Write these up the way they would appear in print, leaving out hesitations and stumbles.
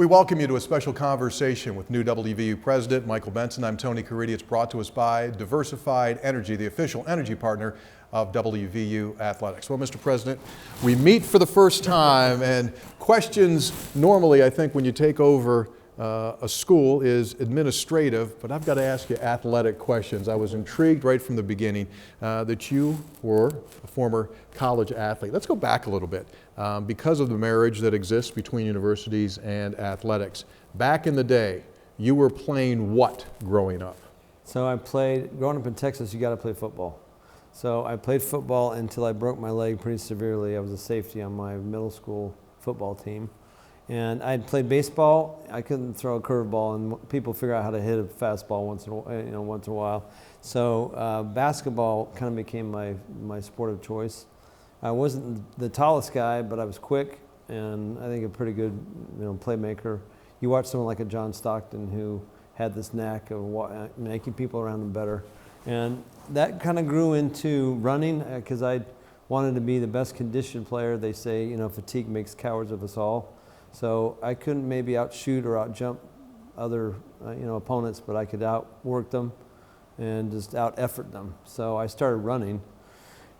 We welcome you to a special conversation with new WVU President Michael Benson. I'm Tony Caridi. It's brought to us by Diversified Energy, the official energy partner of WVU Athletics. Well, Mr. President, we meet for the first time, and questions normally, I think, when you take over a school is administrative, but I've got to ask you athletic questions. I was intrigued right from the beginning that you were a former college athlete. Let's go back a little bit. Because of the marriage that exists between universities and athletics, back in the day, you were playing what growing up? So growing up in Texas, you got to play football. So I played football until I broke my leg pretty severely. I was a safety on my middle school football team. And I'd played baseball. I couldn't throw a curveball, and people figure out how to hit a fastball once in a while. So basketball kind of became my sport of choice. I wasn't the tallest guy, but I was quick, and I think a pretty good playmaker. You watch someone like a John Stockton who had this knack of making people around him better. And that kind of grew into running because I wanted to be the best conditioned player. They say, fatigue makes cowards of us all. So I couldn't maybe outshoot or outjump other opponents, but I could outwork them and just out-effort them. So I started running.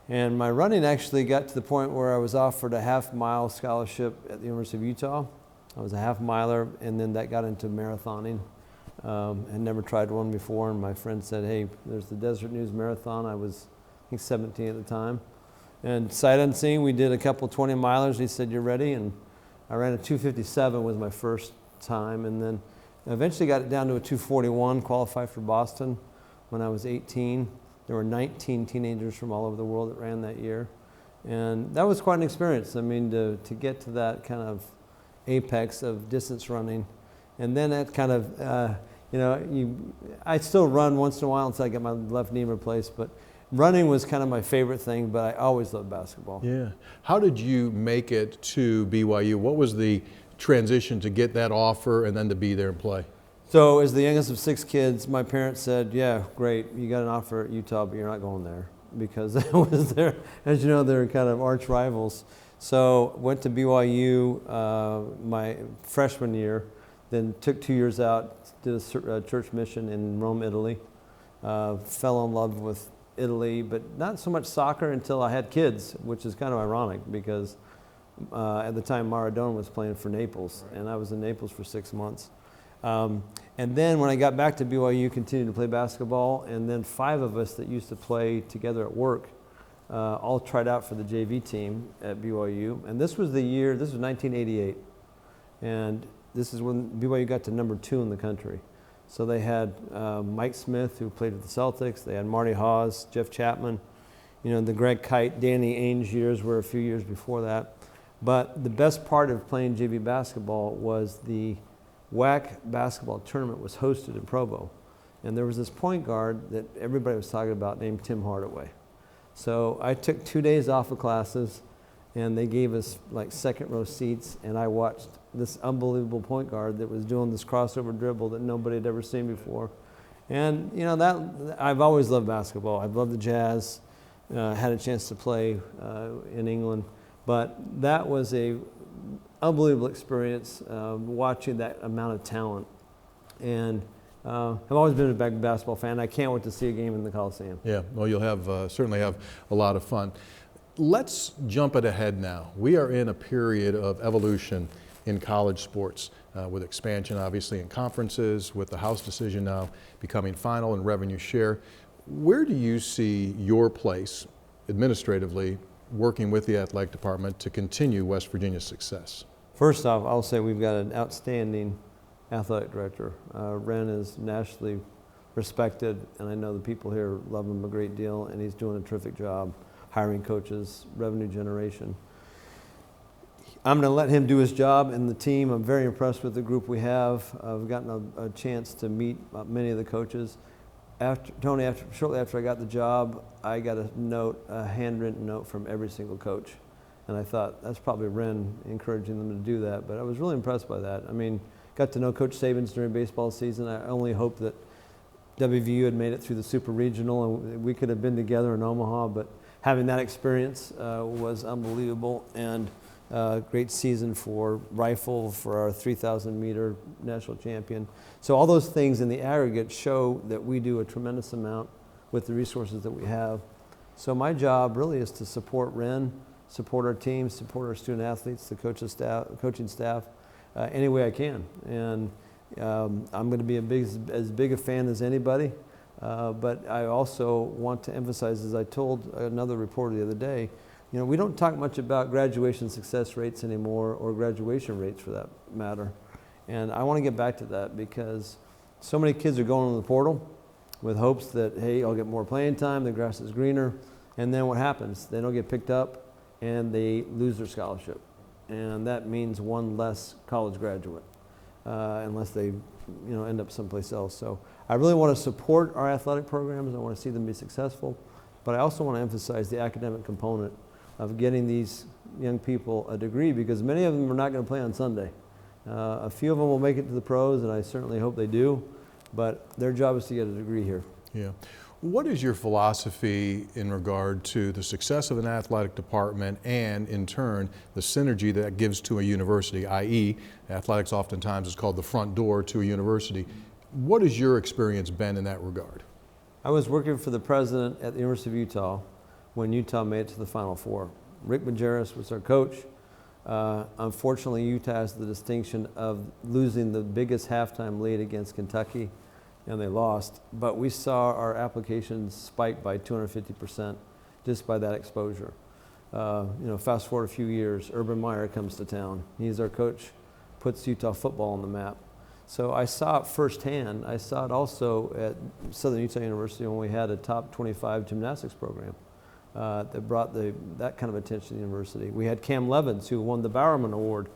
And my running actually got to the point where I was offered a half-mile scholarship at the University of Utah. I was a half-miler, and then that got into marathoning. Had never tried one before, and my friend said, hey, there's the Desert News Marathon. I was, I think, 17 at the time. And sight unseen, we did a couple 20-milers. He said, you're ready? And I ran a 2:57 was my first time, and then eventually got it down to a 2:41, qualified for Boston when I was 18. There were 19 teenagers from all over the world that ran that year. And that was quite an experience. I mean, to get to that kind of apex of distance running. And then that kind of, I still run once in a while until I get my left knee replaced, but running was kind of my favorite thing, but I always loved basketball. Yeah. How did you make it to BYU? What was the transition to get that offer and then to be there and play? So as the youngest of 6 kids, my parents said, yeah, great, you got an offer at Utah, but you're not going there, because that was their, as you know, they're kind of arch rivals. So went to BYU my freshman year, then took 2 years out, did a church mission in Rome, Italy. Fell in love with Italy, but not so much soccer until I had kids, which is kind of ironic because at the time Maradona was playing for Naples, and I was in Naples for 6 months. And then when I got back to BYU, continued to play basketball, and then 5 of us that used to play together at work all tried out for the JV team at BYU. And this was 1988, and this is when BYU got to number 2 in the country. So they had Mike Smith, who played with the Celtics. They had Marty Hawes, Jeff Chapman. The Greg Kite, Danny Ainge years were a few years before that. But the best part of playing JV basketball was the WAC basketball tournament was hosted in Provo. And there was this point guard that everybody was talking about named Tim Hardaway. So I took 2 days off of classes, and they gave us like second-row seats, and I watched this unbelievable point guard that was doing this crossover dribble that nobody had ever seen before. And that I've always loved basketball. I've loved the Jazz, had a chance to play in England, but that was a unbelievable experience watching that amount of talent. And I've always been a big basketball fan. I can't wait to see a game in the Coliseum. Yeah, well, you'll certainly have a lot of fun. Let's jump it ahead now. We are in a period of evolution in college sports with expansion, obviously, in conferences, with the House decision now becoming final and revenue share. Where do you see your place administratively working with the athletic department to continue West Virginia's success? First off, I'll say we've got an outstanding athletic director. Ren is nationally respected, and I know the people here love him a great deal, and he's doing a terrific job hiring coaches, revenue generation. I'm going to let him do his job and the team. I'm very impressed with the group we have. I've gotten a chance to meet many of the coaches. Shortly after I got the job, I got a handwritten note from every single coach. And I thought, that's probably Ren encouraging them to do that. But I was really impressed by that. I mean, got to know Coach Sabins during baseball season. I only hope that WVU had made it through the Super Regional and we could have been together in Omaha. But having that experience was unbelievable. And Great season for rifle, for our 3,000 meter national champion. So all those things in the aggregate show that we do a tremendous amount with the resources that we have. So my job really is to support Ren, support our team, support our student athletes, the coaching staff, any way I can. And I'm going to be as big a fan as anybody, but I also want to emphasize, as I told another reporter the other day, we don't talk much about graduation success rates anymore, or graduation rates for that matter. And I want to get back to that, because so many kids are going in the portal with hopes that, hey, I'll get more playing time, the grass is greener, and then what happens? They don't get picked up and they lose their scholarship. And that means one less college graduate, unless they end up someplace else. So I really want to support our athletic programs. I want to see them be successful, but I also want to emphasize the academic component of getting these young people a degree, because many of them are not going to play on Sunday. A few of them will make it to the pros, and I certainly hope they do, but their job is to get a degree here. Yeah. What is your philosophy in regard to the success of an athletic department, and in turn the synergy that gives to a university, i.e. athletics oftentimes is called the front door to a university? What has your experience been in that regard? I was working for the president at the University of Utah when Utah made it to the Final Four. Rick Majerus was our coach. Unfortunately, Utah has the distinction of losing the biggest halftime lead against Kentucky, and they lost. But we saw our applications spike by 250% just by that exposure. Fast forward a few years, Urban Meyer comes to town. He's our coach, puts Utah football on the map. So I saw it firsthand. I saw it also at Southern Utah University when we had a top 25 gymnastics program that brought that kind of attention to the university. We had Cam Levins, who won the Bowerman Award,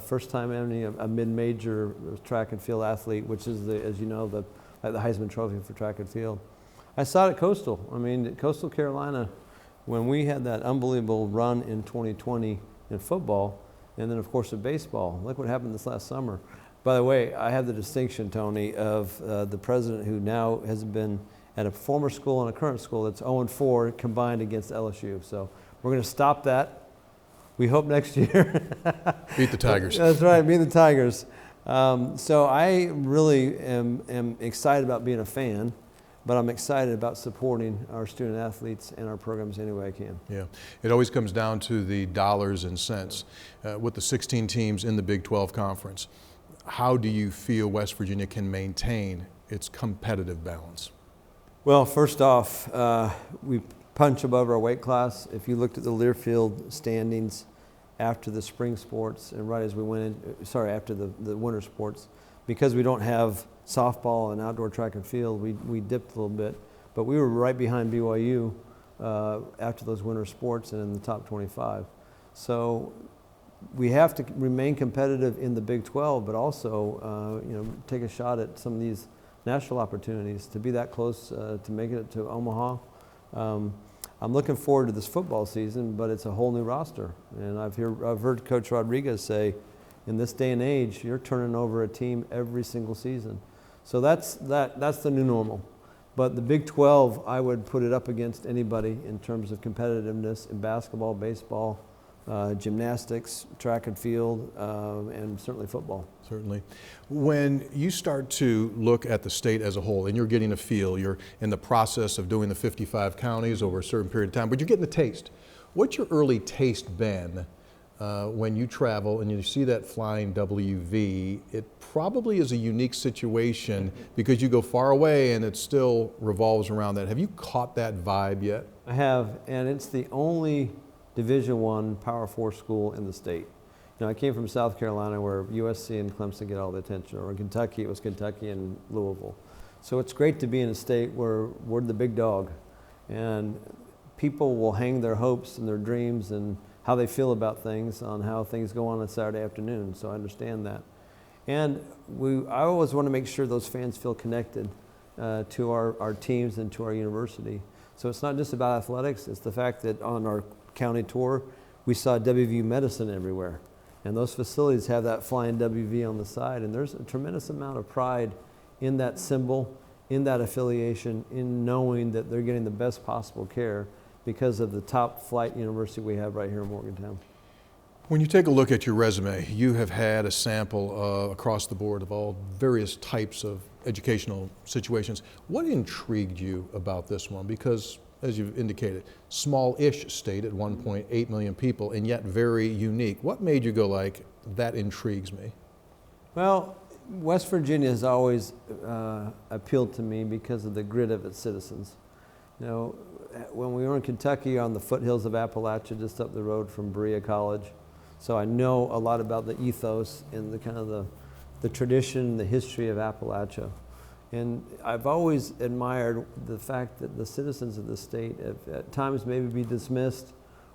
first time earning a mid-major track and field athlete, which is, as you know, the Heisman Trophy for track and field. I saw it at Coastal. I mean, at Coastal Carolina, when we had that unbelievable run in 2020 in football, and then of course in baseball. Look what happened this last summer. By the way, I have the distinction, Tony, of the president who now has been at a former school and a current school that's 0-4 combined against LSU. So we're going to stop that. We hope next year. Beat the Tigers. That's right, beat the Tigers. So I really am excited about being a fan, but I'm excited about supporting our student athletes and our programs any way I can. Yeah, it always comes down to the dollars and cents. With the 16 teams in the Big 12 Conference, how do you feel West Virginia can maintain its competitive balance? Well, first off, we punch above our weight class. If you looked at the Learfield standings after the spring sports and right as we went in, after the winter sports, because we don't have softball and outdoor track and field, we dipped a little bit, but we were right behind BYU after those winter sports and in the top 25. So we have to remain competitive in the Big 12, but also take a shot at some of these national opportunities to be that close to making it to Omaha. I'm looking forward to this football season, but it's a whole new roster. And I've heard Coach Rodriguez say, in this day and age, you're turning over a team every single season. So that's the new normal. But the Big 12, I would put it up against anybody in terms of competitiveness in basketball, baseball, gymnastics, track and field, and certainly football. Certainly. When you start to look at the state as a whole, and you're getting a feel, you're in the process of doing the 55 counties over a certain period of time, but you're getting the taste. What's your early taste been when you travel and you see that flying WV? It probably is a unique situation because you go far away and it still revolves around that. Have you caught that vibe yet? I have, and it's the only Division I Power 4 school in the state. I came from South Carolina where USC and Clemson get all the attention, or in Kentucky, it was Kentucky and Louisville. So it's great to be in a state where we're the big dog, and people will hang their hopes and their dreams and how they feel about things on how things go on Saturday afternoon, so I understand that. And I always want to make sure those fans feel connected to our teams and to our university. So it's not just about athletics, it's the fact that on our county tour, we saw WVU medicine everywhere. And those facilities have that flying WV on the side, and there's a tremendous amount of pride in that symbol, in that affiliation, in knowing that they're getting the best possible care because of the top flight university we have right here in Morgantown. When you take a look at your resume, you have had a sample across the board of all various types of educational situations. What intrigued you about this one? Because, as you've indicated, small-ish state at 1.8 million people, and yet very unique. What made you go like, that intrigues me? Well, West Virginia has always appealed to me because of the grit of its citizens. You know, when we were in Kentucky on the foothills of Appalachia, just up the road from Berea College, so I know a lot about the ethos and the kind of the tradition, the history of Appalachia. And I've always admired the fact that the citizens of the state have at times maybe be dismissed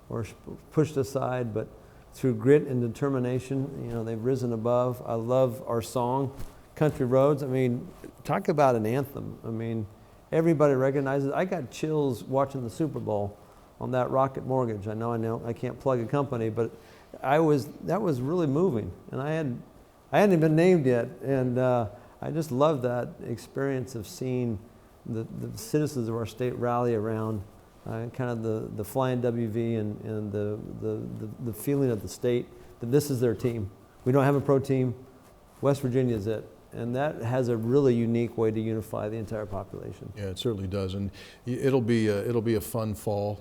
or pushed aside, but through grit and determination, you know, they've risen above. I love our song, Country Roads. I mean, talk about an anthem. I mean, everybody recognizes it. I got chills watching the Super Bowl on that Rocket Mortgage. I know I can't plug a company, but that was really moving. And I hadn't even been named yet. And I just love that experience of seeing the citizens of our state rally around kind of the flying WV and the feeling of the state that this is their team. We don't have a pro team. West Virginia is it. And that has a really unique way to unify the entire population. Yeah, it certainly does, and it'll be a fun fall.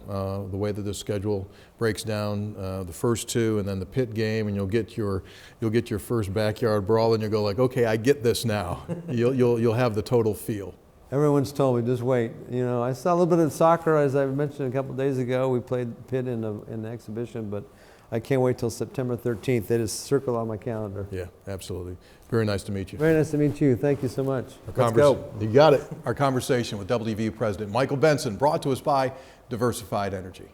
The way that the schedule breaks down, the first two, and then the pit game, and you'll get your first backyard brawl, and you'll go like, okay, I get this now. You'll have the total feel. Everyone's told me, just wait. You know, I saw a little bit of soccer, as I mentioned a couple of days ago. We played pit in the exhibition, but I can't wait till September 13th. They just circle on my calendar. Yeah, absolutely. Very nice to meet you. Very nice to meet you. Thank you so much. Let's go. You got it. Our conversation with WVU President Michael Benson, brought to us by Diversified Energy.